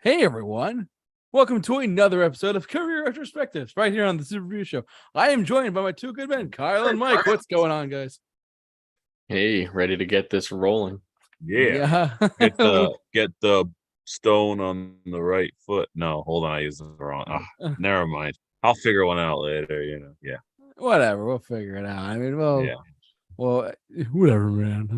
Hey everyone, welcome to another episode of Career Retrospectives right here on the Super Review Show. I am joined by my two good men, Kyle and Mike. What's going on, guys? Hey, ready to get this rolling. Yeah. Get the stone on the right foot. No, hold on, I used the wrong. Never mind. I'll figure one out later. Yeah. Whatever, we'll figure it out. I mean, Yeah. Whatever, man.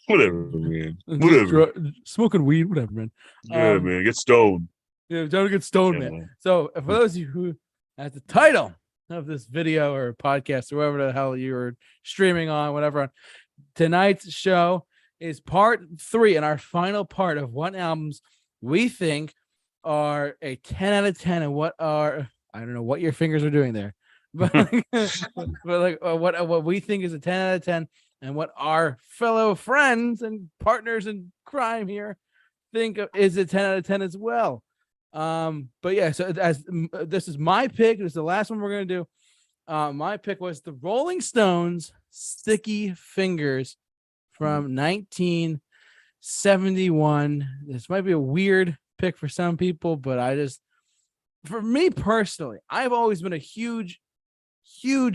Whatever, man. Whatever. Smoking weed, whatever, man. Yeah, man. Get stoned. Yeah, don't get stoned, Yeah, man. So, for those of you who, at the title of this video or podcast or whatever the hell you were streaming on, whatever, tonight's show is part 3 and our final part of what albums we think are a 10 out of 10 and what are, I don't know what your fingers are doing there, but what we think is a 10 out of 10 and what our fellow friends and partners in crime here think is a 10 out of 10 as well. But yeah, so as this is my pick, this is the last one we're gonna do. My pick was the Rolling Stones' Sticky Fingers from 1971. This might be a weird pick for some people, but for me personally, I've always been a huge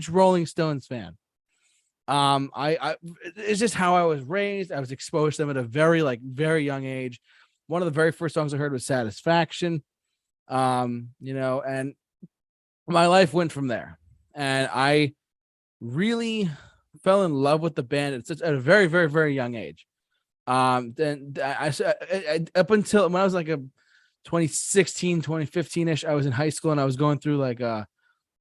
Rolling Stones fan. It's just how I was raised. I was exposed to them at a very young age. One of the very first songs I heard was Satisfaction. And my life went from there. And I really fell in love with the band at a very, very, very young age. Then I up until when I was like a 2016, 2015-ish, I was in high school and I was going through like a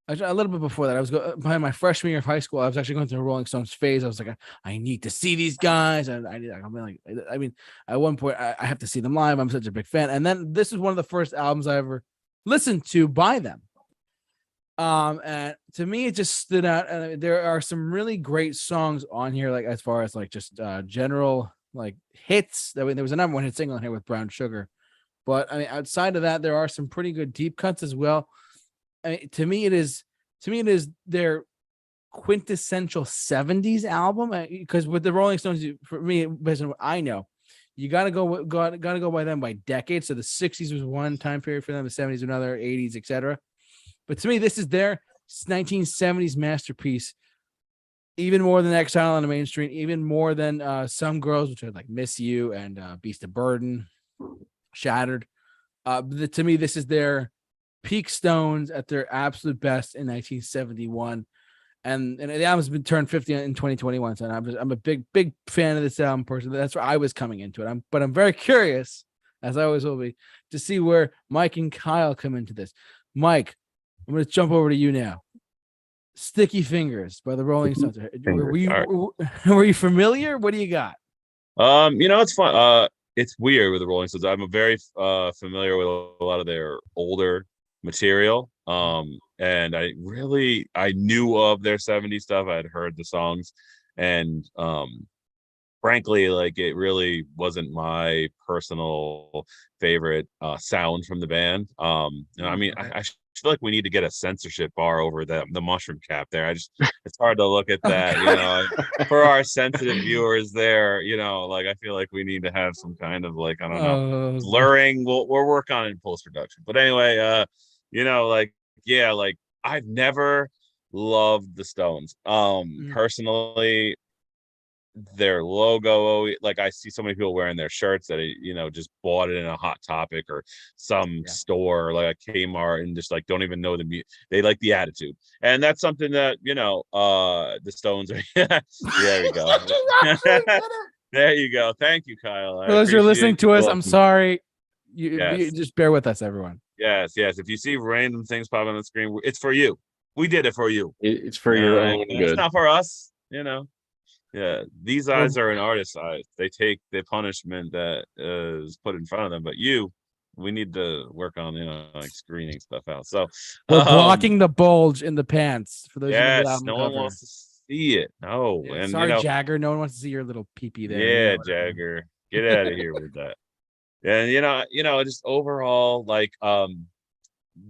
little bit before that. I was behind my freshman year of high school. I was actually going through a Rolling Stones phase. I was like, I need to see these guys. And at one point, I have to see them live. I'm such a big fan. And then this is one of the first albums I ever listened to by them. And to me, it just stood out. And there are some really great songs on here, like as far as like just general like hits. There was a number one hit single on here with Brown Sugar. But I mean, outside of that, there are some pretty good deep cuts as well. I mean, to me, it is their quintessential 70s album, because with the Rolling Stones, for me, based on what I know, you gotta go by them by decades. So the 60s was one time period for them, the 70s another, 80s, etc. But to me, this is their 1970s masterpiece, even more than Exile on the Main Street, even more than Some Girls, which are like Miss You and Beast of Burden, Shattered. To me, this is their peak Stones at their absolute best in 1971, and the album's been turned 50 in 2021. So I'm a big fan of this album personally. That's where I was coming into it. But I'm very curious, as I always will be, to see where Mike and Kyle come into this. Mike, I'm going to jump over to you now. Sticky Fingers by the Rolling Stones. Were you familiar? What do you got? It's fun. It's weird with the Rolling Stones. I'm very familiar with a lot of their older material. And I knew of their 70s stuff. I'd heard the songs, and frankly, like, it really wasn't my personal favorite sound from the band. I mean, I feel like we need to get a censorship bar over the mushroom cap there. It's hard to look at that, for our sensitive viewers there, like, I feel like we need to have some kind of, like, I don't know, blurring. We'll work on it in post-production. But anyway, like, I've never loved the Stones. Personally, their logo, like, I see so many people wearing their shirts that just bought it in a Hot Topic or some store like a Kmart, and just like don't even know they like the attitude, and that's something that the Stones are. There you go. There you go. Thank you, Kyle. For those you're listening to us, I'm sorry. You just bear with us, everyone. Yes. If you see random things pop on the screen, it's for you. We did it for you. It's for your own good. It's not for us. Yeah, these eyes are an artist's eyes. They take the punishment that is put in front of them. But we need to work on like screening stuff out. So we're blocking the bulge in the pants for those. Yes, no one wants to see it. No, and sorry, Jagger. No one wants to see your little peepee there. Yeah, Jagger, get out of here with that. And just overall, like,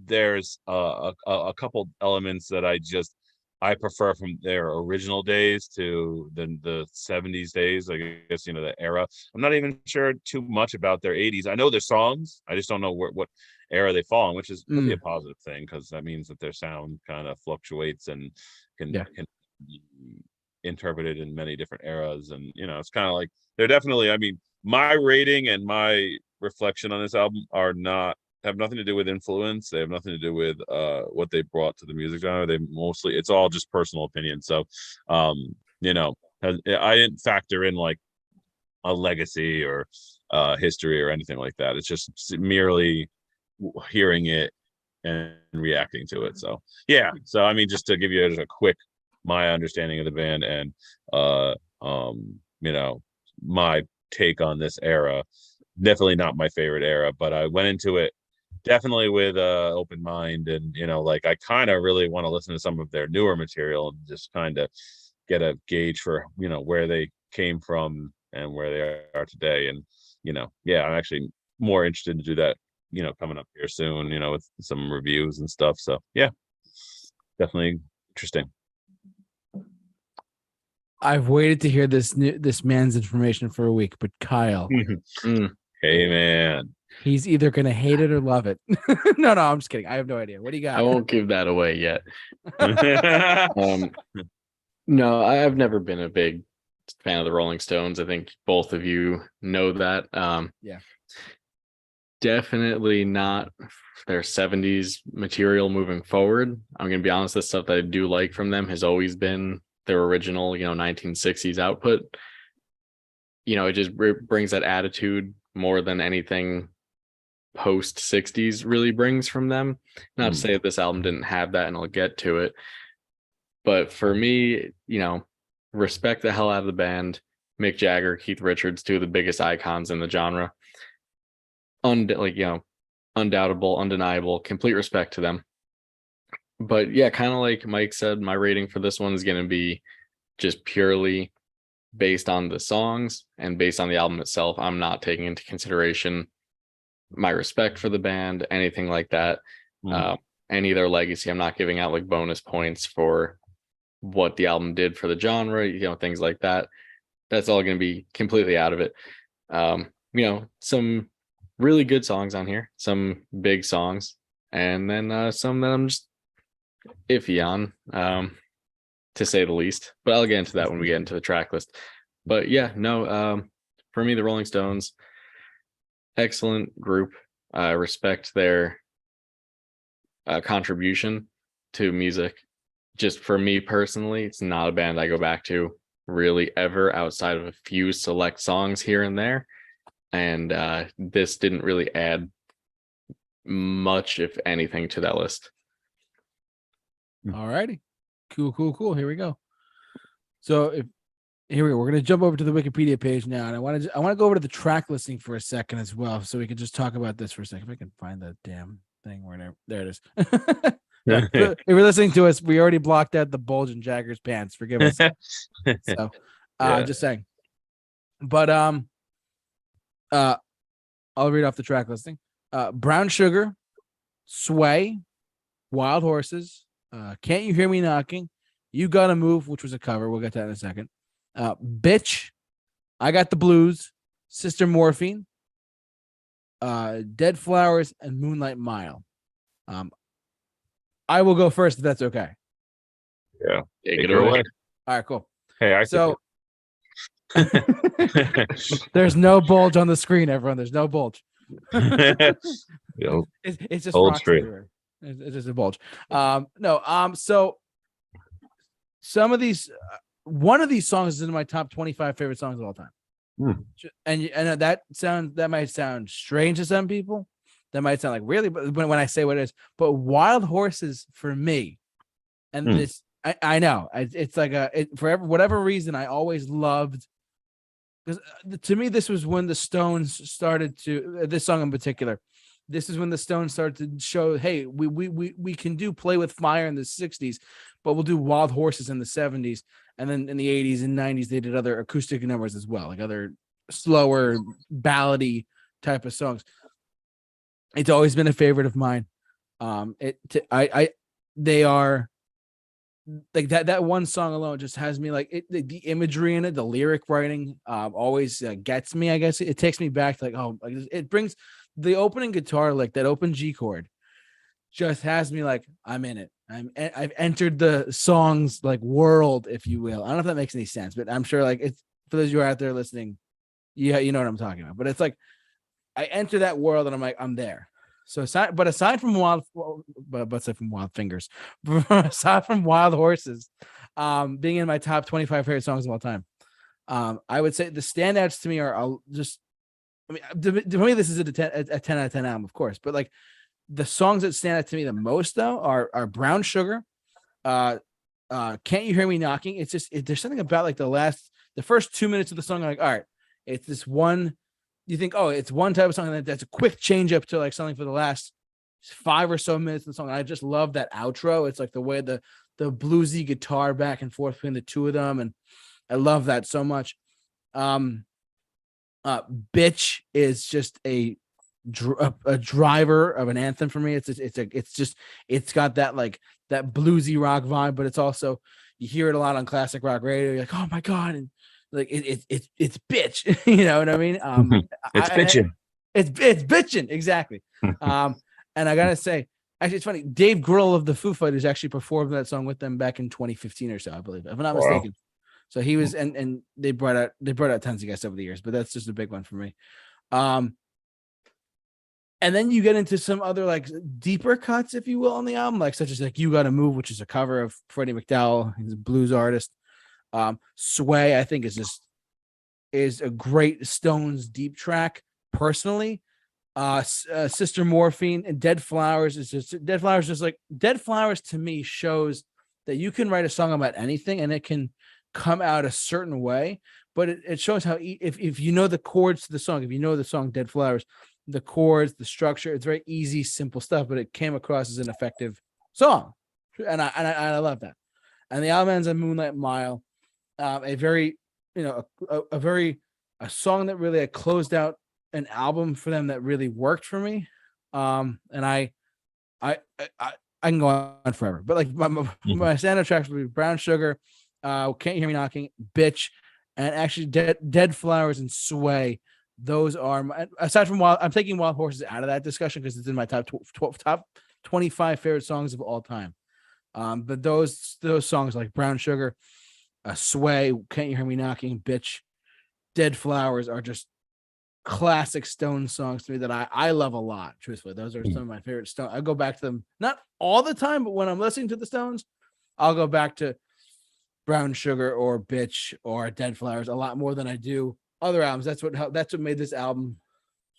there's a couple elements that I just I prefer from their original days to the 70s days. I guess, the era. I'm not even sure too much about their 80s. I know their songs. I just don't know what era they fall in, which could be a positive thing, because that means that their sound kind of fluctuates and can be interpreted in many different eras. And it's kind of like they're definitely, I mean, my rating and my reflection on this album have nothing to do with influence. They have nothing to do with what they brought to the music genre. It's all just personal opinion. So I didn't factor in like a legacy or history or anything like that. It's just merely hearing it and reacting to it. So yeah. So I mean, just to give you a quick my understanding of the band and my take on this era. Definitely not my favorite era, but I went into it definitely with a open mind, and like I kind of really want to listen to some of their newer material and just kind of get a gauge for where they came from and where they are today. And I'm actually more interested to do that coming up here soon, with some reviews and stuff. So yeah, definitely interesting. I've waited to hear this man's information for a week, but Kyle, hey man, he's either gonna hate it or love it. No, I'm just kidding. I have no idea. What do you got? I won't give that away yet. No, I've never been a big fan of the Rolling Stones. I think both of you know that. Yeah. Definitely not their 70s material moving forward. I'm going to be honest, the stuff that I do like from them has always been their original, 1960s output. It just brings that attitude more than anything post 60s really brings from them. Not to say that this album didn't have that, and I'll get to it. But for me, respect the hell out of the band. Mick Jagger, Keith Richards, two of the biggest icons in the genre. Undoubtable, undeniable, complete respect to them. But yeah, kind of like Mike said, my rating for this one is going to be just purely based on the songs and based on the album itself. I'm not taking into consideration my respect for the band, anything like that. Any of their legacy. I'm not giving out like bonus points for what the album did for the genre, things like that. That's all going to be completely out of it. Some really good songs on here, some big songs, and then some that I'm just iffy on, to say the least. But I'll get into that when we get into the track list. But yeah, no, for me, the Rolling Stones, excellent group. I respect their contribution to music. Just for me personally, it's not a band I go back to really ever, outside of a few select songs here and there. And this didn't really add much, if anything, to that list. All righty. Cool. Here we go. So here we go. We're gonna jump over to the Wikipedia page now, and I want to go over to the track listing for a second as well, so we can just talk about this for a second. If I can find the damn thing, there it is. If you're listening to us, we already blocked out the bulge in Jagger's pants. Forgive us. So I'm just saying. But I'll read off the track listing. Brown Sugar, Sway, Wild Horses, Can't You Hear Me Knocking, You Gotta Move, which was a cover. We'll get to that in a second. Bitch, I Got the Blues, Sister Morphine, Dead Flowers, and Moonlight Mile. I will go first if that's okay. Yeah. Take it away. All right, cool. Hey, there's no bulge on the screen, everyone. There's no bulge. It's just old rocks screen. everywhere. It's just a bulge. So some of these, one of these songs is in my top 25 favorite songs of all time. And that might sound strange to some people. That might sound like really, but when I say what it is, but Wild Horses for me, and this, I know it's like whatever reason, I always loved, because to me, this was when the Stones started to, this song in particular, this is when the Stones started to show, hey, we can do Play with Fire in the 60s, but we'll do Wild Horses in the 70s. And then in the 80s and 90s, they did other acoustic numbers as well, like other slower ballady type of songs. It's always been a favorite of mine. They are like that one song alone just has me like the imagery in it, the lyric writing always gets me. I guess it takes me back to like, oh, like it brings the opening guitar, like that open G chord just has me like, I'm in it. I've entered the song's like world, if you will. I don't know if that makes any sense, but I'm sure like it's for those of you who are out there listening, yeah, you know what I'm talking about. But it's like I enter that world and I'm like, I'm there. So aside from Wild Fingers, aside from Wild Horses, being in my top 25 favorite songs of all time, I would say the standouts to me are just, I mean, to me, this is a 10 out of 10 album, of course, but like the songs that stand out to me the most though are Brown Sugar, Can't You Hear Me Knocking? It's just there's something about like the first 2 minutes of the song. I'm like, all right, it's this one. You think, oh, it's one type of song, and that's a quick change up to like something for the last 5 or so minutes of the song. And I just love that outro. It's like the way the bluesy guitar back and forth between the two of them, and I love that so much. Bitch is just a driver of an anthem for me. It's got that like that bluesy rock vibe, but it's also, you hear it a lot on classic rock radio. You're like, oh my god, and like it's bitch, you know what I mean? It's bitching. It's bitching, exactly. And I gotta say, actually, it's funny. Dave Grohl of the Foo Fighters actually performed that song with them back in 2015 or so, I believe, if I'm not mistaken. So he was, and they brought out tons of guests over the years, but that's just a big one for me. And then you get into some other like deeper cuts, if you will, on the album, like such as like You Gotta Move, which is a cover of Freddie McDowell. He's a blues artist. Sway, I think, is a great Stones deep track personally. Sister Morphine and Dead Flowers Dead Flowers to me shows that you can write a song about anything and it can come out a certain way, but it shows how if you know the chords to the song, if you know the song Dead Flowers, the chords, the structure, it's very easy, simple stuff, but it came across as an effective song, and I love that. And the album ends on Moonlight Mile, a very, you know, a song that really closed out an album for them that really worked for me. And I can go on forever, but like my standout tracks would be Brown Sugar, Can't You Hear Me Knocking, Bitch, and actually Dead Flowers and Sway. Those are my, aside from I'm taking Wild Horses out of that discussion because it's in my top 25 favorite songs of all time. But those songs like Brown Sugar, Sway, Can't You Hear Me Knocking, Bitch, Dead Flowers are just classic Stone songs to me that I love a lot. Truthfully, those are some of my favorite Stone. I go back to them not all the time, but when I'm listening to the Stones, I'll go back to Brown Sugar or Bitch or Dead Flowers a lot more than I do other albums. That's what made this album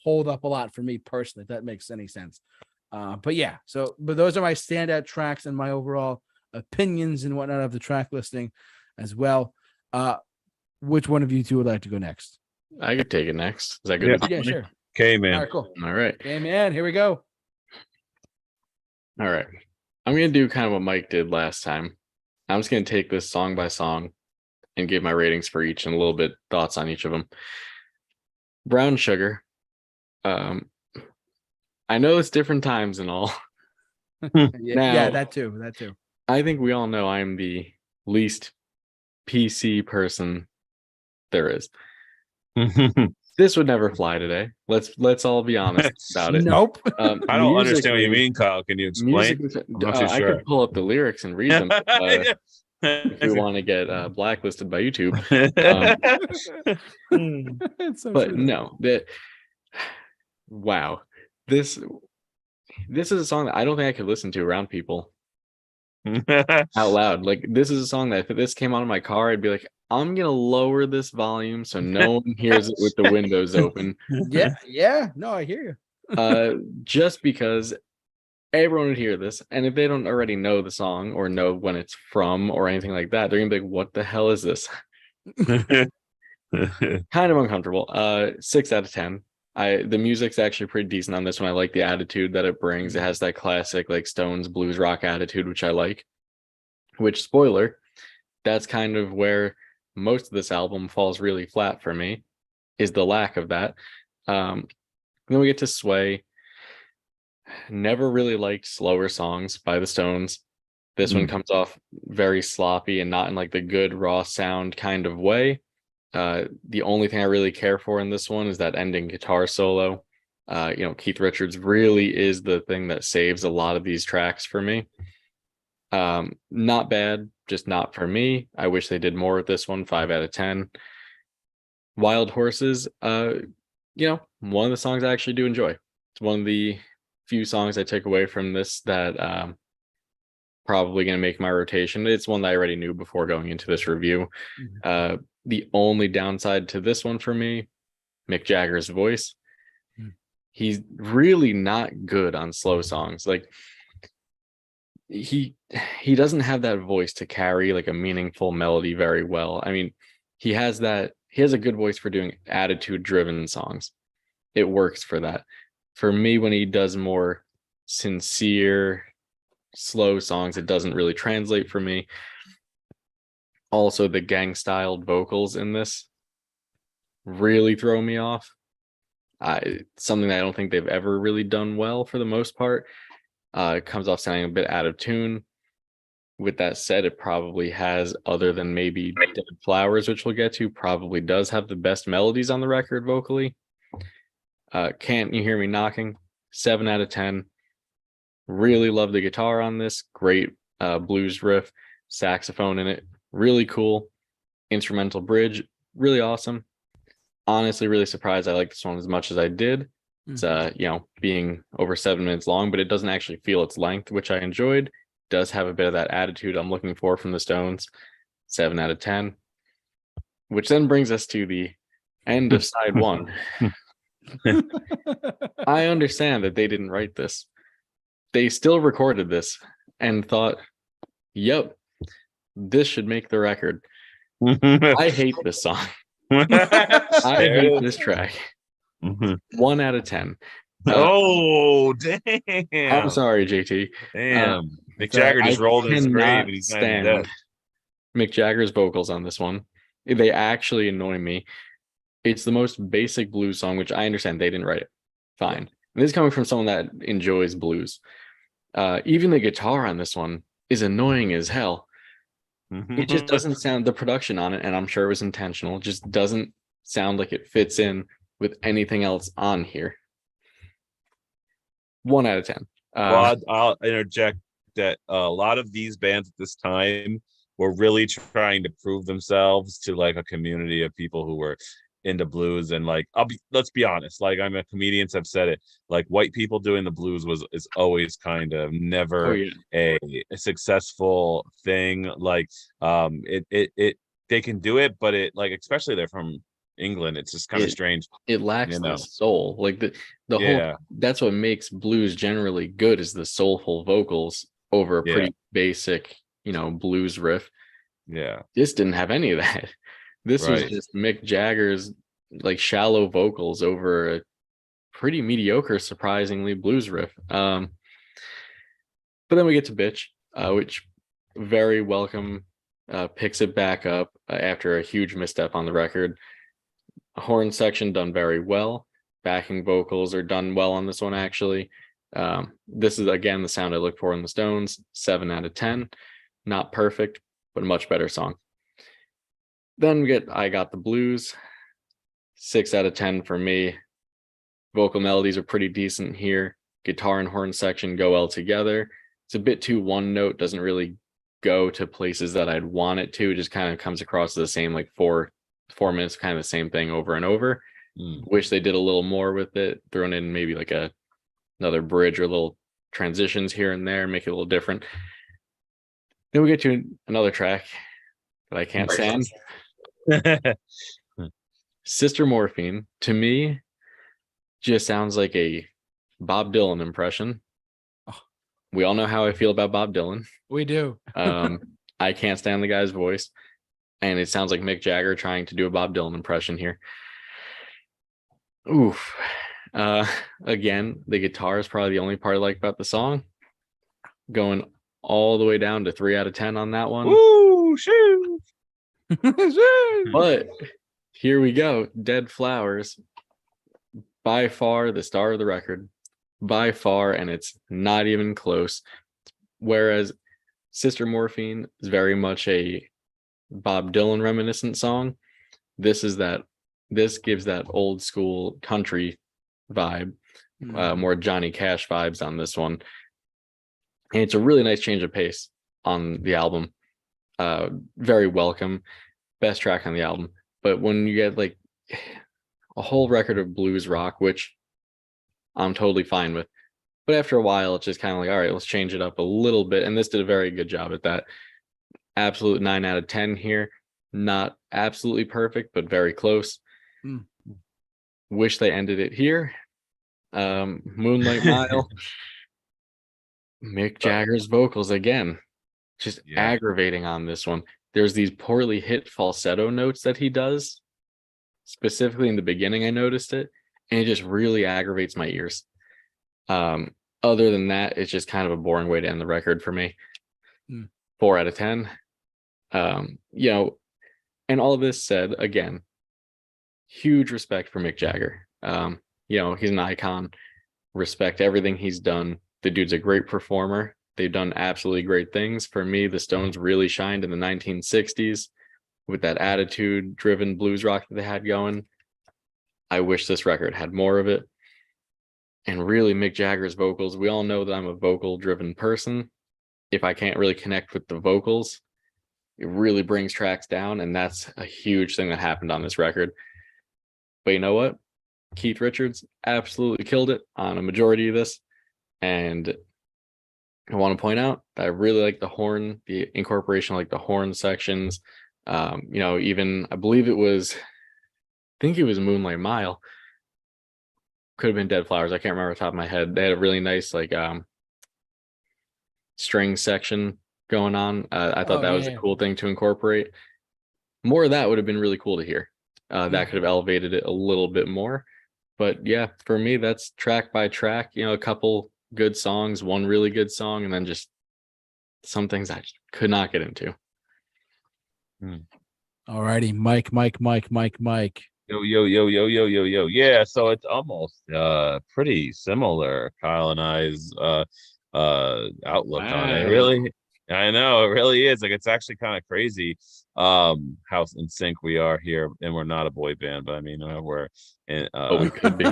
hold up a lot for me personally, if that makes any sense. But yeah, but those are my standout tracks and my overall opinions and whatnot of the track listing as well. Which one of you two would like to go next? I could take it next. Is that good? Yeah, sure. Okay, man. All right, cool. All right. Okay, man. Here we go. All right. I'm going to do kind of what Mike did last time. I'm just going to take this song by song and give my ratings for each and a little bit thoughts on each of them. Brown Sugar. I know it's different times and all. Yeah, that too. I think we all know I'm the least PC person there is. This would never fly today. Let's all be honest about it. Nope. I don't understand what you mean, Kyle. Can you explain? I could pull up the lyrics and read them if we want to get blacklisted by YouTube. But no, wow, this is a song that I don't think I could listen to around people out loud. Like, this is a song that if this came on in my car, I'd be like, I'm gonna lower this volume so no one hears it with the windows open. Yeah. No, I hear you. Just because everyone would hear this, and if they don't already know the song or know when it's from or anything like that, they're gonna be like, "What the hell is this?" Kind of uncomfortable. 6 out of 10. The music's actually pretty decent on this one. I like the attitude that it brings. It has that classic like Stones blues rock attitude, which I like. Which, spoiler, that's kind of where most of this album falls really flat for me, is the lack of that. Then we get to Sway. Never really liked slower songs by the Stones. This one comes off very sloppy and not in like the good raw sound kind of way. The only thing I really care for in this one is that ending guitar solo. Keith Richards really is the thing that saves a lot of these tracks for me. Not bad, just not for me. I wish they did more with this one. 5 out of 10. Wild Horses, one of the songs I actually do enjoy. It's one of the few songs I take away from this that probably going to make my rotation. It's one that I already knew before going into this review. The only downside to this one for me, Mick Jagger's voice. He's really not good on slow songs. Like he doesn't have that voice to carry like a meaningful melody very well. I mean, he has a good voice for doing attitude driven songs. It works for that. For me, when he does more sincere, slow songs, it doesn't really translate for me. Also, the gang styled vocals in this really throw me off. Something that I don't think they've ever really done well for the most part. It comes off sounding a bit out of tune. With that said, it probably has, other than maybe Dead Flowers, which we'll get to, probably does have the best melodies on the record vocally. Can't You Hear Me Knocking? 7 out of 10. Really love the guitar on this. Great blues riff, saxophone in it. Really cool. Instrumental bridge. Really awesome. Honestly, really surprised I like this one as much as I did. It's being over 7 minutes long, but it doesn't actually feel its length, which I enjoyed. Does have a bit of that attitude I'm looking for from the Stones. 7 out of 10. Which then brings us to the end of side 1. I understand that they didn't write this. They still recorded this and thought, yep, this should make the record. I hate this song. I hate this track. 1 out of 10. Oh, damn. I'm sorry, JT. Damn. Mick Jagger just rolled in his grave and he's not even dead. Mick Jagger's vocals on this one. They actually annoy me. It's the most basic blues song, which I understand they didn't write it. Fine. And this is coming from someone that enjoys blues. Even the guitar on this one is annoying as hell. It just doesn't sound, the production on it, and I'm sure it was intentional, just doesn't sound like it fits in with anything else on here. 1 out of 10. Well, I'll interject that a lot of these bands at this time were really trying to prove themselves to like a community of people who were into blues. And like, let's be honest, like comedians have said it, like white people doing the blues is always kind of never a successful thing. Like they can do it, but it, like, especially they're from England, it's just kind of strange. It lacks the soul. Like the whole, that's what makes blues generally good, is the soulful vocals over a pretty basic, blues riff. This didn't have any of that. This was just Mick Jagger's like shallow vocals over a pretty mediocre, surprisingly, blues riff. But then we get to Bitch, which very welcome, picks it back up after a huge misstep on the record. Horn section done very well. Backing vocals are done well on this one, actually. This is, again, the sound I look for in the Stones. 7 out of 10. Not perfect, but a much better song. Then we get I Got the Blues. 6 out of 10 for me. Vocal melodies are pretty decent here. Guitar and horn section go well together. It's a bit too one note, doesn't really go to places that I'd want it to. It just kind of comes across as the same, like 4 minutes, kind of the same thing over and over. Wish they did a little more with it, thrown in maybe like another bridge or little transitions here and there, make it a little different. Then we get to another track that I can't stand. Sister Morphine, to me, just sounds like a Bob Dylan impression. We all know how I feel about Bob Dylan. We do. I can't stand the guy's voice, and it sounds like Mick Jagger trying to do a Bob Dylan impression here. Oof. Again, the guitar is probably the only part I like about the song. Going all the way down to 3 out of 10 on that one. Woo, shoot. But here we go. Dead Flowers, by far the star of the record, by far, and it's not even close. Whereas Sister Morphine is very much a Bob Dylan reminiscent song. This gives that old school country vibe, more Johnny Cash vibes on this one. And it's a really nice change of pace on the album. Very welcome. Best track on the album. But when you get like a whole record of blues rock, which I'm totally fine with, but after a while, it's just kind of like, all right, let's change it up a little bit. And this did a very good job at that. Absolute 9 out of 10 here. Not absolutely perfect, but very close. Wish they ended it here. Moonlight Mile. Mick Jagger's vocals again, just aggravating on this one. There's these poorly hit falsetto notes that he does. Specifically in the beginning, I noticed it, and it just really aggravates my ears. Other than that, it's just kind of a boring way to end the record for me. 4 out of 10. And all of this said, again, huge respect for Mick Jagger. He's an icon. Respect everything he's done. The dude's a great performer. They've done absolutely great things. For me, the Stones really shined in the 1960s with that attitude-driven blues rock that they had going. I wish this record had more of it. And really, Mick Jagger's vocals, we all know that I'm a vocal-driven person. If I can't really connect with the vocals, it really brings tracks down, and that's a huge thing that happened on this record. But you know what? Keith Richards absolutely killed it on a majority of this. And I want to point out that I really like the incorporation, like the horn sections. Even I think it was Moonlight Mile. Could have been Dead Flowers. I can't remember off the top of my head. They had a really nice string section going on. I thought that was a cool thing to incorporate. More of that would have been really cool to hear. That could have elevated it a little bit more. But yeah, for me, that's track by track. A couple good songs, one really good song, and then just some things I just could not get into. All righty, Mike. Yo. Yeah, so it's almost pretty similar, Kyle and I's outlook on it. Really, I know it really is. Like, it's actually kind of crazy how in sync we are here, and we're not a boy band, but I mean we're in, we could be.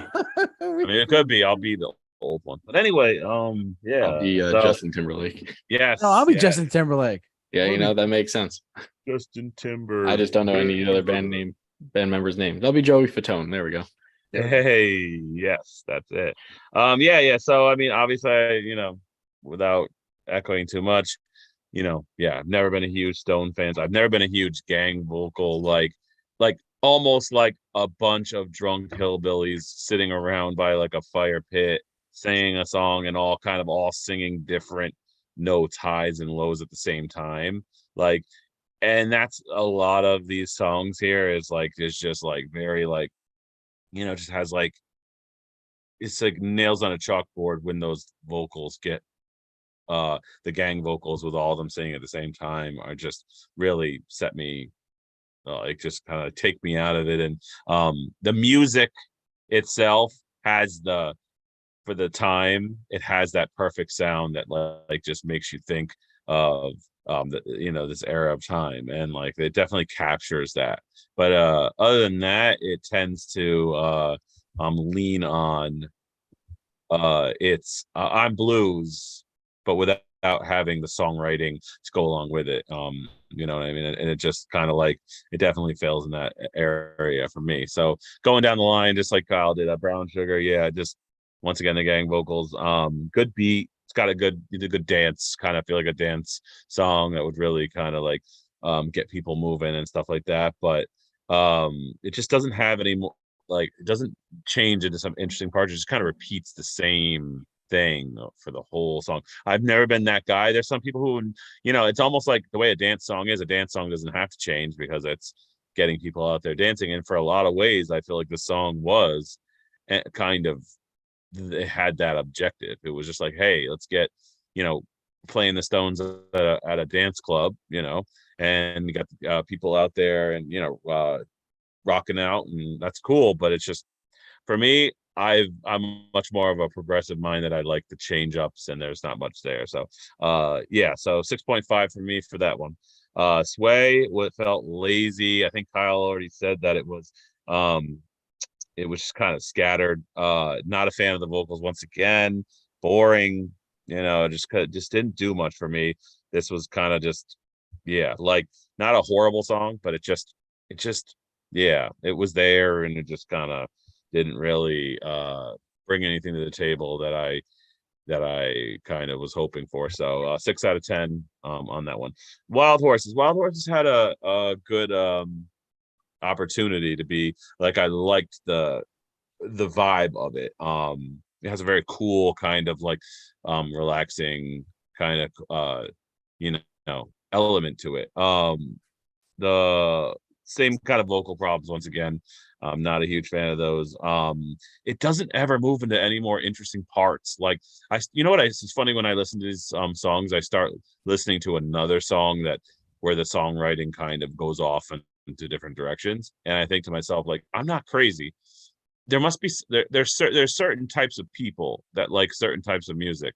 it could be. I'll be the old one, but anyway, I'll be Justin Timberlake. Yes, no, I'll be Justin Timberlake. Yeah, that makes sense. Justin Timber. I just don't know any other band members' names. That'll be Joey Fatone. There we go. Hey, yes, that's it. Yeah. So I mean, obviously, without echoing too much, I've never been a huge Stone fan. I've never been a huge gang vocal, like almost like a bunch of drunk hillbillies sitting around by like a fire pit, singing a song and all singing different notes, highs and lows at the same time. And that's a lot of these songs here is just like very just has it's like nails on a chalkboard when those vocals get the gang vocals with all of them singing at the same time are just really set me just kind of take me out of it. And the music itself has for the time, it has that perfect sound that just makes you think of this era of time, and it definitely captures that. But other than that, it tends to lean on I'm blues, but without having the songwriting to go along with it. You know what I mean? And it just kind of it definitely fails in that area for me. So going down the line, just like Kyle did, Brown Sugar, just once again the gang vocals, good beat. It's got a good dance, kind of feel like a dance song that would really kind of get people moving and stuff like that. But it just doesn't have any more, it doesn't change into some interesting parts. It just kind of repeats the same thing for the whole song. I've never been that guy. There's some people who, it's almost like the way a dance song is. A dance song doesn't have to change because it's getting people out there dancing. And for a lot of ways, I feel like the song was kind of, it had that objective. It was just like, hey, let's get playing the Stones at a dance club, and you got people out there and rocking out, and that's cool. But it's just, for me, I'm much more of a progressive mind that I like the change ups, and there's not much there. So yeah, so 6.5 for me for that one. Sway, what felt lazy. I think Kyle already said that it was just kind of scattered. Not a fan of the vocals once again. Boring, just didn't do much for me. This was kind of just, yeah, like not a horrible song, but it just yeah, it was there, and it just kind of didn't really bring anything to the table that I kind of was hoping for. So 6 out of 10 on that one. Wild Horses. Wild Horses had a good opportunity to be like, I liked the vibe of it. It has a very cool kind of like relaxing kind of you element to it. The same kind of vocal problems once again. I'm not a huge fan of those. It doesn't ever move into any more interesting parts. Like you know what? It's funny when I listen to these songs, I start listening to another song where the songwriting kind of goes off into different directions, and I think to myself, like, I'm not crazy. There must be there's certain types of people that like certain types of music,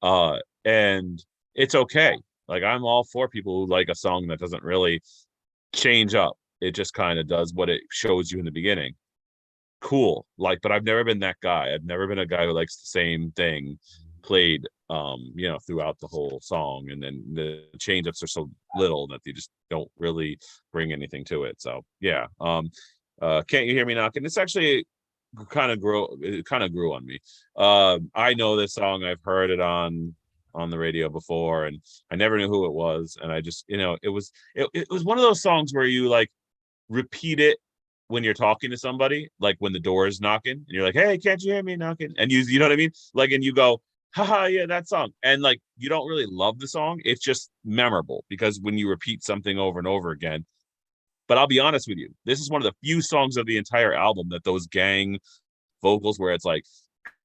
and it's okay. Like, I'm all for people who like a song that doesn't really change up. It just kind of does what it shows you in the beginning. Cool. Like, but I've never been that guy. I've never been a guy who likes the same thing played throughout the whole song, and then the change ups are so little that they just don't really bring anything to it. So yeah. Can't You Hear Me Knocking? It's actually it kind of grew on me. I know this song. I've heard it on the radio before, and I never knew who it was, and I just, it was one of those songs where you like repeat it when you're talking to somebody, like when the door is knocking and you're like, hey, can't you hear me knocking? And you know what I mean? Like, and you go, haha, yeah, that song. And like, you don't really love the song. It's just memorable because when you repeat something over and over again. But I'll be honest with you, this is one of the few songs of the entire album that those gang vocals where it's like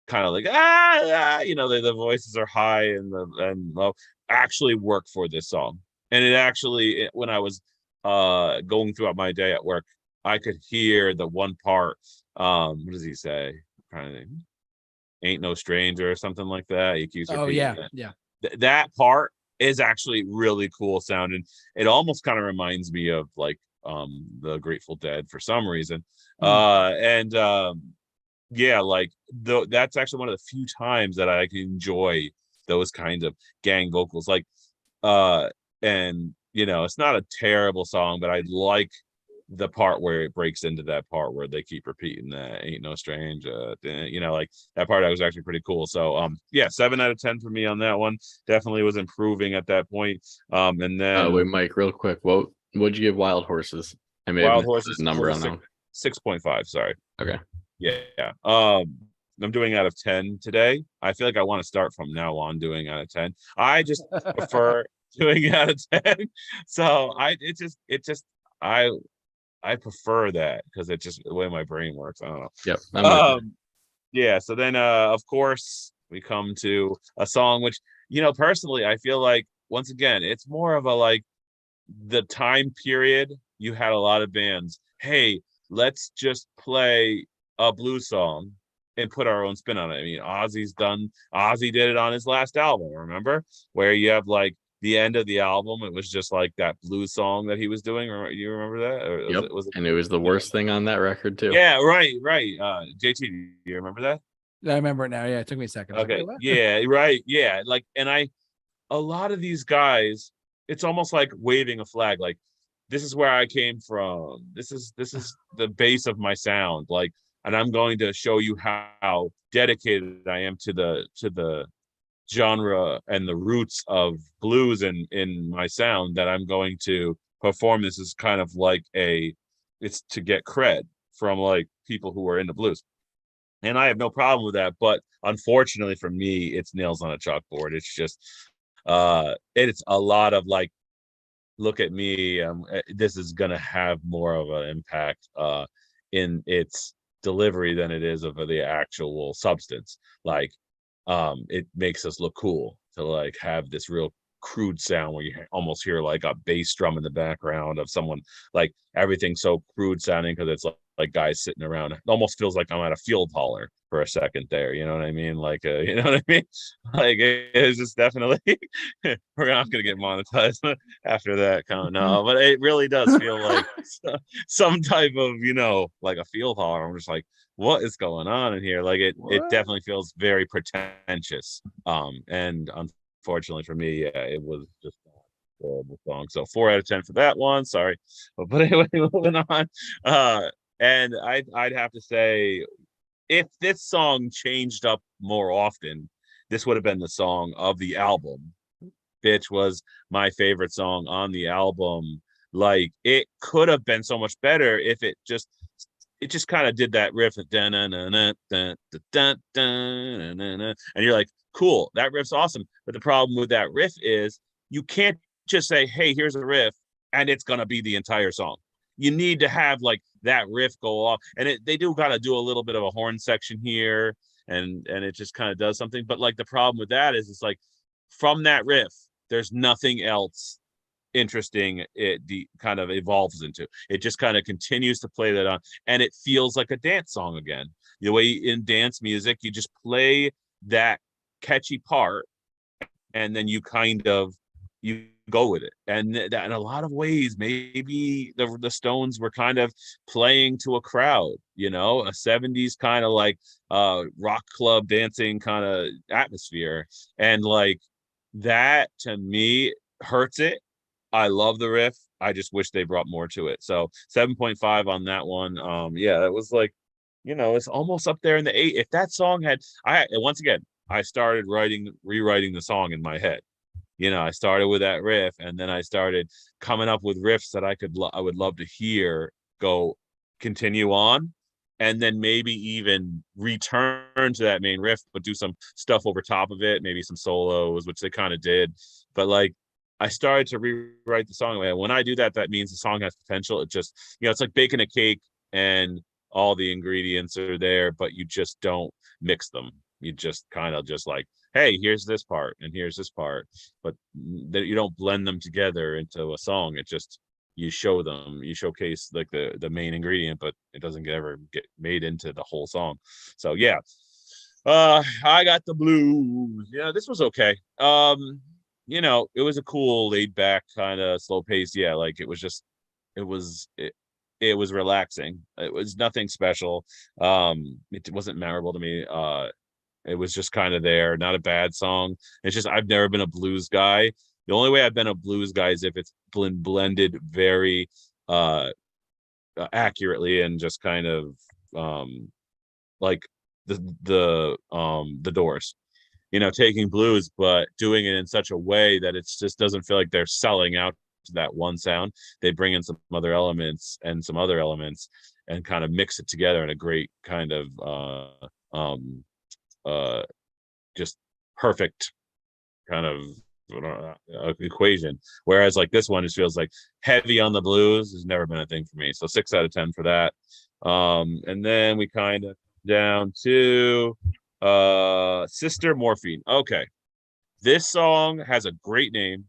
kind of like the voices are high and low, actually work for this song. And when I was going throughout my day at work, I could hear the one part. What does he say? I'm trying to think. Ain't no stranger or something like that. He keeps repeating Yeah. That part is actually really cool sounding. It almost kind of reminds me of like the Grateful Dead for some reason. And yeah, like that's actually one of the few times that I can enjoy those kind of gang vocals. Like and it's not a terrible song, but I like the part where it breaks into that part where they keep repeating that ain't no stranger, like that part. I was actually pretty cool. So yeah, 7 out of 10 for me on that one. Definitely was improving at that point. And then wait, Mike, real quick, what'd you give Wild Horses? I may have Wild missed Horses the number on that one. 6.5. Sorry. Okay. Yeah. I'm doing out of 10 today. I feel like I want to start from now on doing out of 10. I just prefer doing out of 10. So I prefer that because it's just the way my brain works. I don't know. Yep. I'm with you. Yeah. So then, of course, we come to a song which, personally, I feel like once again, it's more of a like the time period. You had a lot of bands. Hey, let's just play a blues song and put our own spin on it. I mean, Ozzy did it on his last album. Remember, where you have like the end of the album, it was just like that blues song that he was doing. You remember that? Or yep. And it was the worst thing on that record too. Yeah, right. JT, do you remember that? I remember it now. Yeah, it took me a second. Okay. Yeah, right. Yeah. Like, and a lot of these guys, it's almost like waving a flag. Like, this is where I came from. This is the base of my sound. Like, and I'm going to show you how dedicated I am to the genre and the roots of blues in my sound, that I'm going to perform this as kind of like it's to get cred from like people who are into blues. And I have no problem with that. But unfortunately for me, it's nails on a chalkboard. It's just it's a lot of like, look at me. This is gonna have more of an impact in its delivery than it is of the actual substance. Like, it makes us look cool to like have this real crude sound where you almost hear like a bass drum in the background of someone, like everything's so crude sounding because it's like guys sitting around. It almost feels like I'm at a field holler for a second there. You know what I mean? Like, you know what I mean? Like, it's just definitely we're not gonna get monetized after that count. No, but it really does feel like some type of, you know, like a field hall. I'm just like, what is going on in here? Like, it What? definitely feels very pretentious. And unfortunately for me, yeah, it was just a horrible song. So 4 out of 10 for that one. Sorry, but anyway, moving on. And I'd have to say, if this song changed up more often, this would have been the song of the album. Bitch was my favorite song on the album. Like, it could have been so much better if it just kind of did that riff, and you're like, cool, that riff's awesome. But the problem with that riff is you can't just say, hey, here's a riff, and it's gonna be the entire song. You need to have like that riff go off, and they do kind of do a little bit of a horn section here, and it just kind of does something. But like the problem with that is, it's like from that riff, there's nothing else interesting it kind of evolves into. It just kind of continues to play that on, and it feels like a dance song again. The way in dance music, you just play that catchy part, and then you go with it. And that, in a lot of ways, maybe the Stones were kind of playing to a crowd, you know, a 70s kind of like rock club dancing kind of atmosphere. And like that, to me, hurts it. I love the riff. I just wish they brought more to it. So 7.5 on that one. Yeah, that was like, you know, it's almost up there in the 8. If that song had, once again, I started rewriting the song in my head. You know, I started with that riff, and then I started coming up with riffs that I would love to hear continue on, and then maybe even return to that main riff, but do some stuff over top of it, maybe some solos, which they kind of did. But like, I started to rewrite the song. And when I do that, that means the song has potential. It just, you know, it's like baking a cake, and all the ingredients are there, but you just don't mix them. You just kind of just like, hey, here's this part and here's this part, but you don't blend them together into a song. It just, you showcase like the main ingredient, but it doesn't ever get made into the whole song. So yeah, I got the blues. Yeah, this was okay. You know, it was a cool, laid back, kind of slow pace. Yeah, like it was relaxing. It was nothing special. It wasn't memorable to me. It was just kind of there, not a bad song. It's just, I've never been a blues guy. The only way I've been a blues guy is if it's blended very accurately, and just kind of like the Doors, you know, taking blues but doing it in such a way that it just doesn't feel like they're selling out to that one sound. They bring in some other elements and some other elements, and kind of mix it together in a great kind of just perfect kind of equation. Whereas like this one, just feels like heavy on the blues. Has never been a thing for me. So 6 out of 10 for that. And then we kind of down to Sister Morphine. Okay, this song has a great name,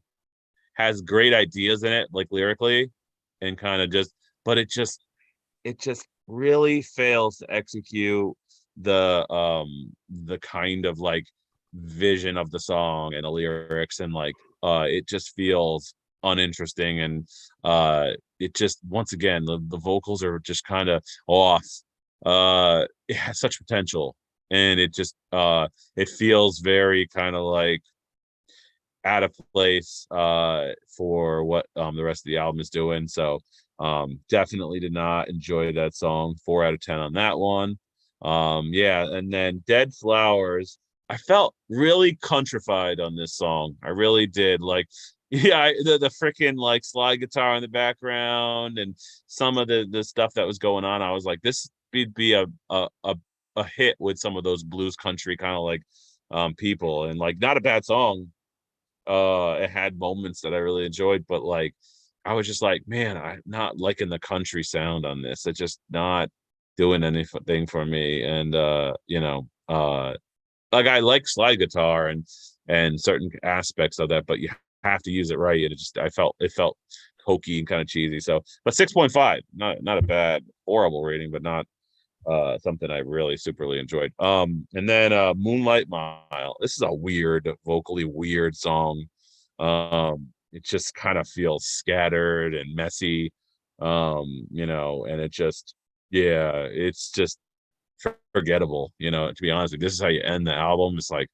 has great ideas in it, like lyrically, and kind of just, but it just really fails to execute the kind of like vision of the song and the lyrics, and like it just feels uninteresting, and it just, once again, the vocals are just kind of off. It has such potential, and it just it feels very kind of like out of place for what the rest of the album is doing. So definitely did not enjoy that song. 4 out of 10 on that one. Yeah, and then Dead Flowers, I felt really countrified on this song. I really did. Like, yeah, the freaking like slide guitar in the background, and some of the stuff that was going on, I was like, this would be a hit with some of those blues country kind of like people. And like, not a bad song. It had moments that I really enjoyed, but like, I was just like, man, I'm not liking the country sound on this. It's just not doing anything for me. And you know, like, I like slide guitar and certain aspects of that, but you have to use it right. And it felt hokey and kind of cheesy. So, but 6.5, not a bad, horrible rating, but not something I really superly enjoyed. And then Moonlight Mile. This is a weird, vocally weird song. It just kind of feels scattered and messy. And it just, yeah, it's just forgettable, to be honest with you. This is how you end the album. It's like,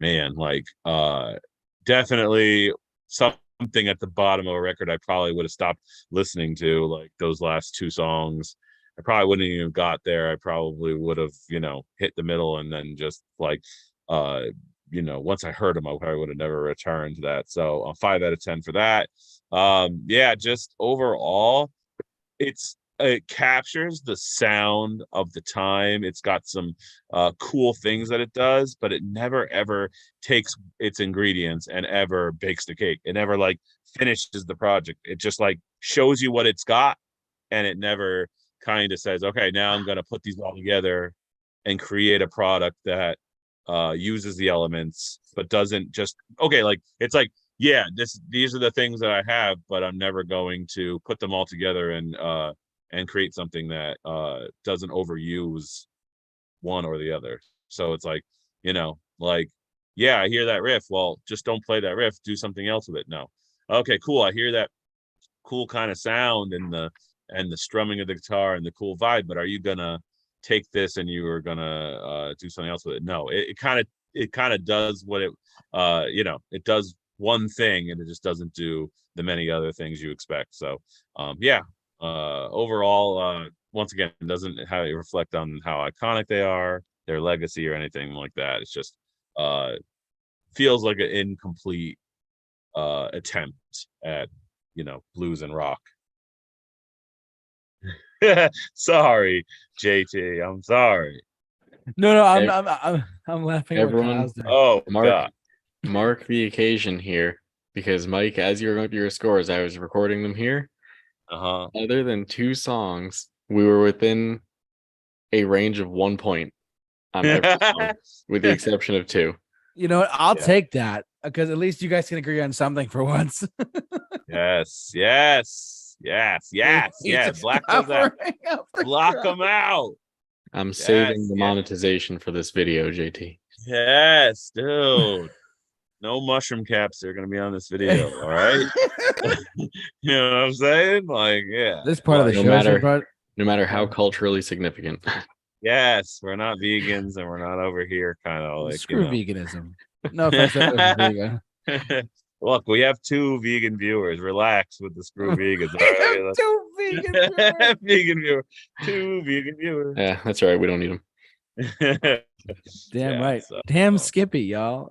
man, like definitely something at the bottom of a record I probably would have stopped listening to, like those last two songs. I probably wouldn't even got there. I probably would have, hit the middle and then just like once I heard them, I probably would have never returned to that. So 5 out of 10 for that. Yeah, just overall, it captures the sound of the time. It's got some cool things that it does, but it never ever takes its ingredients and ever bakes the cake. It never like finishes the project. It just like shows you what it's got, and it never kind of says, okay, now I'm going to put these all together and create a product that uses the elements, but doesn't just, okay, like it's like, yeah, these are the things that I have, but I'm never going to put them all together and create something that doesn't overuse one or the other. So it's like, like, yeah, I hear that riff. Well, just don't play that riff. Do something else with it. No. Okay, cool. I hear that cool kind of sound and the strumming of the guitar and the cool vibe, but are you gonna take this and you are gonna do something else with it? No. It kind of does what it does one thing, and it just doesn't do the many other things you expect. So yeah, overall, once again, it doesn't how you reflect on how iconic they are, their legacy, or anything like that. It's just feels like an incomplete attempt at blues and rock. Sorry, JT, I'm sorry. No, I'm laughing at what Everyone- Kyle's doing. Oh, God. Mark the occasion here, because Mike, as you were going through your scores, I was recording them here. Other than 2 songs, we were within a range of 1 point on every song, with the exception of 2. You know what? I'll Yeah. take that because at least you guys can agree on something for once. Yes. Black those out. Block them out. I'm saving the yes. monetization for this video, JT. Yes, dude. No mushroom caps are gonna be on this video. All right. You know what I'm saying? Like, yeah. This part of the No show, matter- No matter how culturally significant. Yes, we're not vegans and we're not over here kind of like screw veganism. No offense, to everyone who's vegan. Look, we have 2 vegan viewers. Relax with the screw vegans. We have All right? 2 vegan viewers. Vegan viewer. 2 vegan viewers. Yeah, that's all right. We don't need them. Damn Yeah, right. so- Damn Skippy, y'all.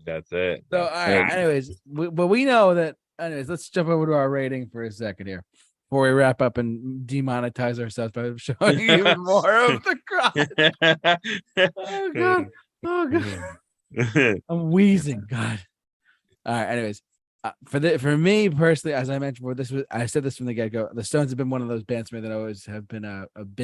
That's it. So, all right. Anyways, but we know that. Anyways, let's jump over to our rating for a second here before we wrap up and demonetize ourselves by showing even more of the crowd. Oh God! Oh God! I'm wheezing. God. All right. Anyways, for me personally, as I mentioned before, I said this from the get go. The Stones have been one of those bands for me that I always have been I've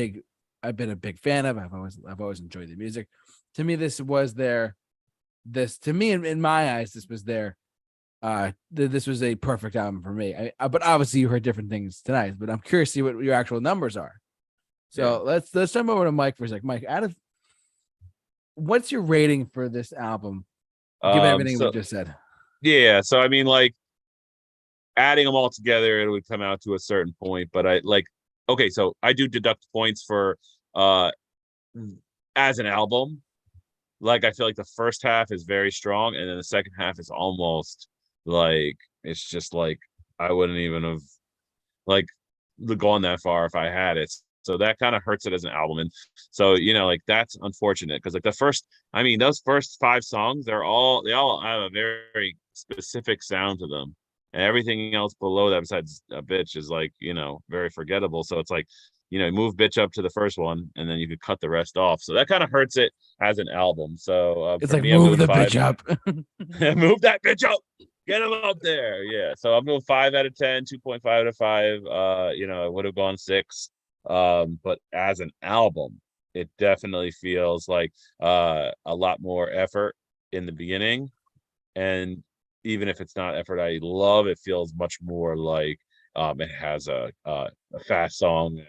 been a big fan of. I've always enjoyed the music. To me, this was to me in my eyes, this was this was a perfect album for me. But obviously you heard different things tonight, but I'm curious to see what your actual numbers are. So let's jump over to Mike for a sec. Mike, what's your rating for this album? Given everything we just said. Yeah, so I mean, like adding them all together, it would come out to a certain point. But okay, so I do deduct points for as an album. Like I feel like the first half is very strong, and then the second half is almost like it's just like I wouldn't even have like gone that far if I had it. So that kind of hurts it as an album. And so, like that's unfortunate because like those first 5 songs, they all have a very specific sound to them. And everything else below that besides a bitch is like, very forgettable. So it's like, move bitch up to the first one and then you could cut the rest off. So that kind of hurts it as an album. So it's like move the bitch up. Move that bitch up. Get him up there. Yeah. So I'm going 5 out of 10, 2.5 out of 5. I would have gone 6. But as an album, it definitely feels like a lot more effort in the beginning. And even if it's not effort I love, it feels much more like it has a fast song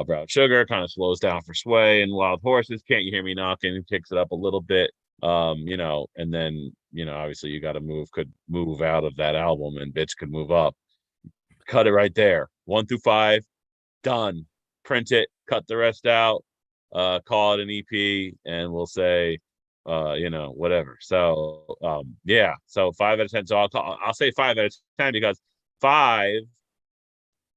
Brown Sugar kind of slows down for Sway, and Wild Horses, Can't You Hear Me Knocking, picks it up a little bit. And then, obviously you got to could move out of that album, and Bitch could move up. Cut it right there. 1 through 5, done. Print it, cut the rest out, call it an EP, and we'll say, whatever. So, so 5 out of 10. So I'll say 5 out of 10 because 5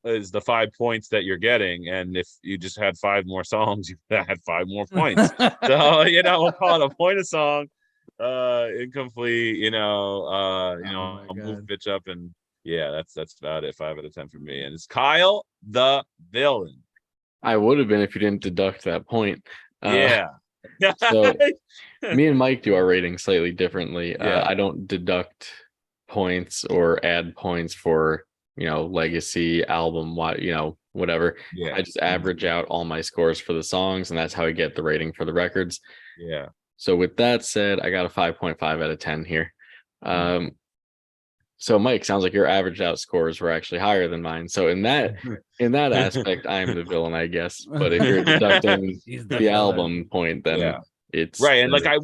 is the 5 points that you're getting, and if you just had 5 more songs, you had 5 more points. So we'll call it a point a song. Incomplete. I'll move Bitch up, and that's about it. 5 out of 10 for me. And it's Kyle the Villain. I would have been if you didn't deduct that point. So Yeah. me and Mike do our rating slightly differently. Yeah. I don't deduct points or add points for legacy album, whatever. Yeah. I just average out all my scores for the songs, and that's how I get the rating for the records. Yeah. So with that said, I got a 5.5 out of 10 here. So Mike, sounds like your averaged out scores were actually higher than mine. So in that aspect, I am the villain, I guess. But if you're deducting the album point, then it's right. And I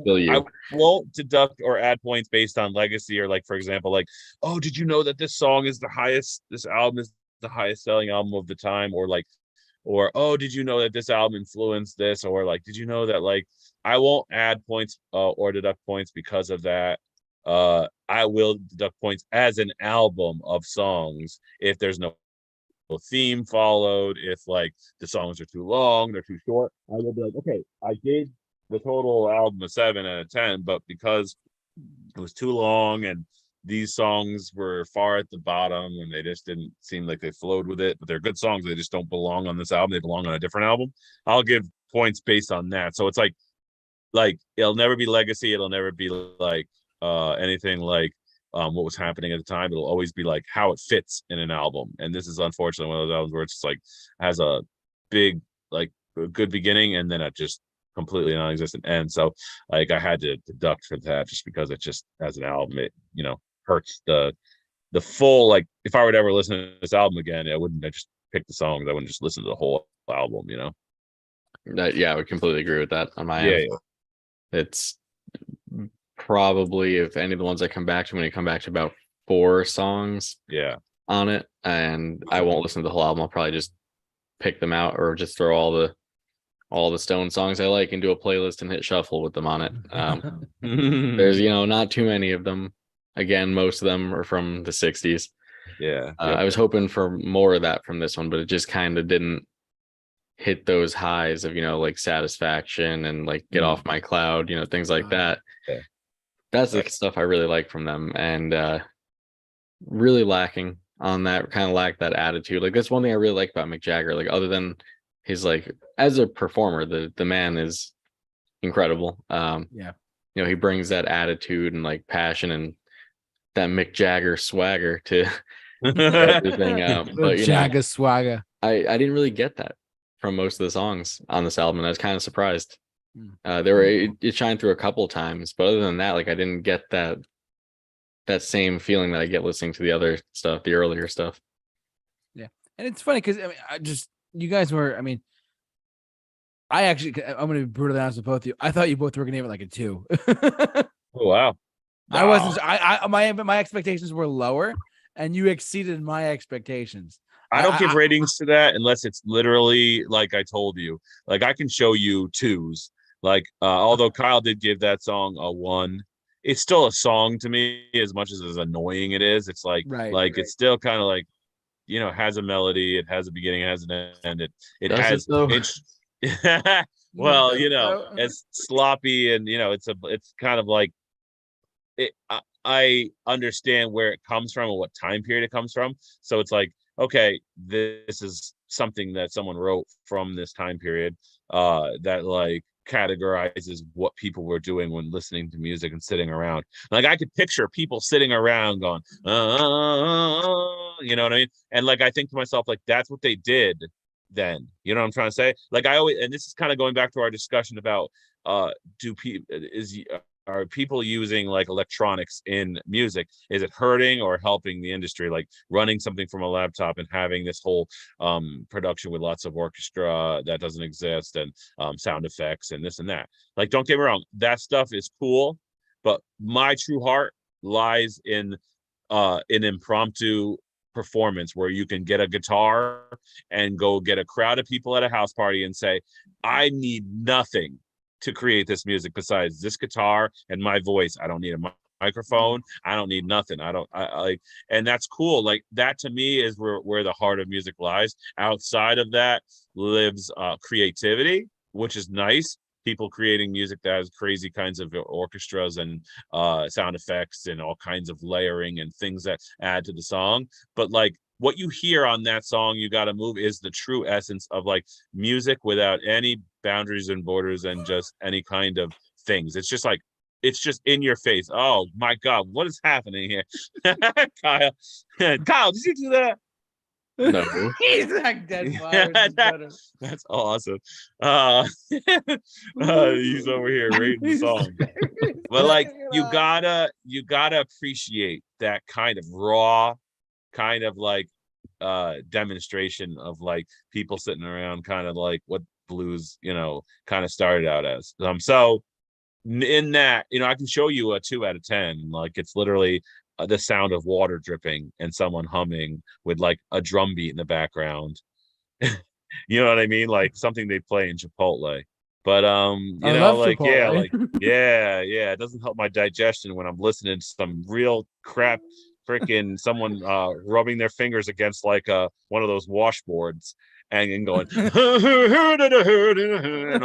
won't deduct or add points based on legacy, or for example, oh, did you know that this album is the highest selling album of the time, or oh, did you know that this album influenced this, or did you know that I won't add points or deduct points because of that. I will deduct points as an album of songs if there's no theme followed, if the songs are too long, they're too short. I will be okay, I gave the total album a 7 out of 10, but because it was too long and these songs were far at the bottom and they just didn't seem like they flowed with it, but they're good songs, they just don't belong on this album, they belong on a different album, I'll give points based on that. So it's it'll never be legacy, it'll never be anything what was happening at the time. It'll always be how it fits in an album. And this is unfortunately one of those albums where it's just has a big a good beginning and then it just completely non-existent end. So I had to deduct for that just because it just, as an album, it hurts the full, if I would ever listen to this album again, I just pick the songs, I wouldn't just listen to the whole album. I would completely agree with that on my end. It's probably, if any of the ones I come back to, when you come back to about 4 songs on it, and I won't listen to the whole album, I'll probably just pick them out or just throw all the Stone songs I like and do a playlist and hit shuffle with them on it. There's not too many of them. Again, most of them are from the 60s. I was hoping for more of that from this one, but it just kind of didn't hit those highs of Satisfaction and Get Off My Cloud, things like that. That's the stuff I really like from them, and really lacking on that, kind of lack that attitude. That's one thing I really like about Mick Jagger. Other than his as a performer, the man is incredible. He brings that attitude and passion and that Mick Jagger swagger to everything. But Jagger swagger. I didn't really get that from most of the songs on this album, and I was kind of surprised. It shined through a couple times, but other than that, I didn't get that same feeling that I get listening to the other stuff, the earlier stuff. Yeah, and it's funny because you guys were. I'm going to be brutally honest with both of you. I thought you both were going to give it a 2. Oh wow! I wasn't. My expectations were lower, and you exceeded my expectations. I don't give ratings to that unless it's literally I told you. I can show you 2s. Although Kyle did give that song a 1, it's still a song to me, as much as annoying it is. It's it's still kind of has a melody, it has a beginning, it has an end. It has well, it's sloppy, and it's kind of I understand where it comes from and what time period it comes from. So it's okay, this is something that someone wrote from this time period that categorizes what people were doing when listening to music and sitting around. I could picture people sitting around going, you know what I mean? And I think to myself, that's what they did then. You know what I'm trying to say? I always, and this is kind of going back to our discussion about are people using like electronics in music? Is it hurting or helping the industry? Like running something from a laptop and having this whole production with lots of orchestra that doesn't exist, and sound effects and this and that. Like, don't get me wrong, that stuff is cool, but my true heart lies in an impromptu performance where you can get a guitar and go get a crowd of people at a house party and say, I need nothing to create this music besides this guitar and my voice. I don't need a microphone. I don't need nothing. I like, and that's cool. Like, that to me is where the heart of music lies. Outside of that lives creativity, which is nice. People creating music that has crazy kinds of orchestras and sound effects and all kinds of layering and things that add to the song. But like, what you hear on that song, You Gotta Move, is the true essence of like music without any boundaries and borders and just any kind of things. It's just like, it's just in your face. Oh my God, what is happening here? Kyle, Kyle, did you do that? No. He's like dead That's awesome. He's over here rating the song. But like, you gotta appreciate that kind of raw, kind of like demonstration of like people sitting around, kind of like what blues, kind of started out as. So in that, I can show you a 2 out of 10. Like, it's literally the sound of water dripping and someone humming with like a drum beat in the background. You know what I mean? Like something they play in Chipotle. But like Chipotle. yeah, it doesn't help my digestion when I'm listening to some real crap, freaking someone rubbing their fingers against like one of those washboards and going and I'm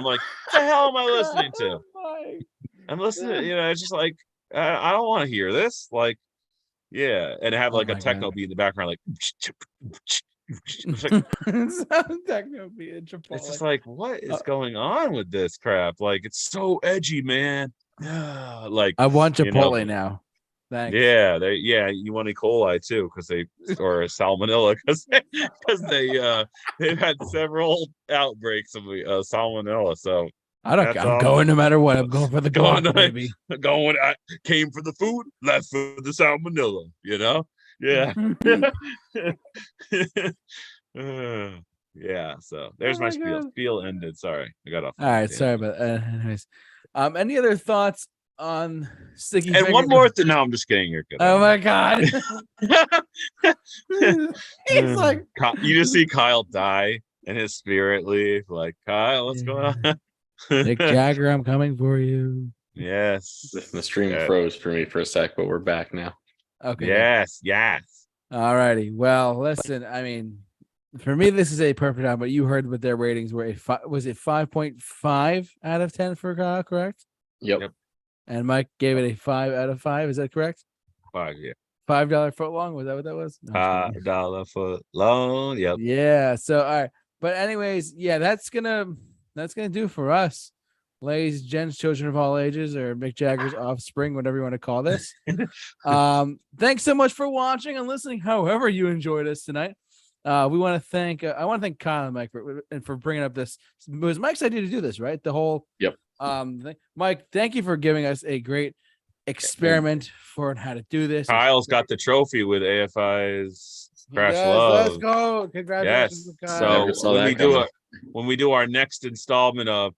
like, what the hell am I listening to? I'm listening, it's just like, I don't want to hear this. Like, yeah, and have like a techno beat in the background, like techno beat in Chipotle. It's just like, what is going on with this crap? Like, it's so edgy, man. Like, I want Chipotle now. Thanks. Yeah, you want E. coli too, or salmonella, because they've had several outbreaks of salmonella. So I'm going no matter what. I'm going for the Glock, baby. I came for the food, left for the salmonella. Yeah. Yeah. So there's my spiel. God. Spiel ended. Sorry, I got off. All right, sorry, but anyways, any other thoughts on Sticky? And one more thing. No, I'm just kidding. You're good. Oh my God. He's like, you just see Kyle die and his spirit leave. Like, Kyle, what's going on? Mick Jagger, I'm coming for you. Yes. The stream froze for me for a sec, but we're back now. Okay. Yes. All righty. Well, listen, I mean, for me, this is a perfect time, but you heard what their ratings were. Was it 5.5 out of 10 for Kyle, correct? Yep. And Mike gave it a 5 out of 5. Is that correct? 5, yeah. $5 foot long. Was that what that was? No, $5 foot long. Yep. Yeah. So, all right. But anyways, yeah, that's gonna do it for us, ladies, gents, children of all ages, or Mick Jagger's offspring, whatever you want to call this. Thanks so much for watching and listening. However you enjoyed us tonight. We want to thank I want to thank Kyle and Mike for bringing up this. It was Mike's idea to do this, right? The whole thing. Mike, thank you for giving us a great experiment for how to do this. Kyle's got the trophy with AFI's Crash Love. Let's go! Congratulations, Kyle. So when we do our next installment of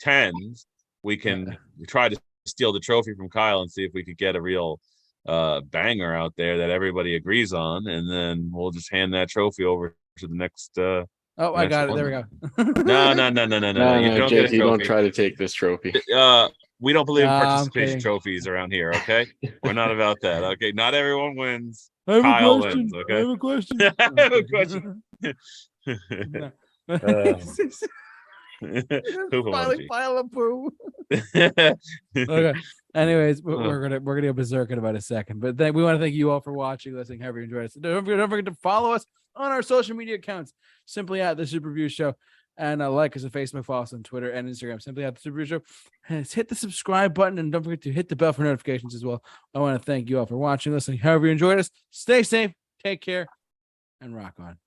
10s, we can try to steal the trophy from Kyle and see if we could get a real banger out there that everybody agrees on, and then we'll just hand that trophy over to the next I got it. There we go. No. You don't try to take this trophy. We don't believe in participation trophies around here, okay? We're not about that, okay? Not everyone wins. Kyle wins, okay? I have a question. Finally file a poo. Okay. Anyways, we're gonna go berserk in about a second. But we want to thank you all for watching, listening, however you enjoyed us. Don't forget to follow us on our social media accounts, simply at the Super Review Show, and like us on Facebook, follow us on Twitter and Instagram, simply at the Super Review Show. And hit the subscribe button, and don't forget to hit the bell for notifications as well. I want to thank you all for watching, listening, however you enjoyed us. Stay safe, take care, and rock on.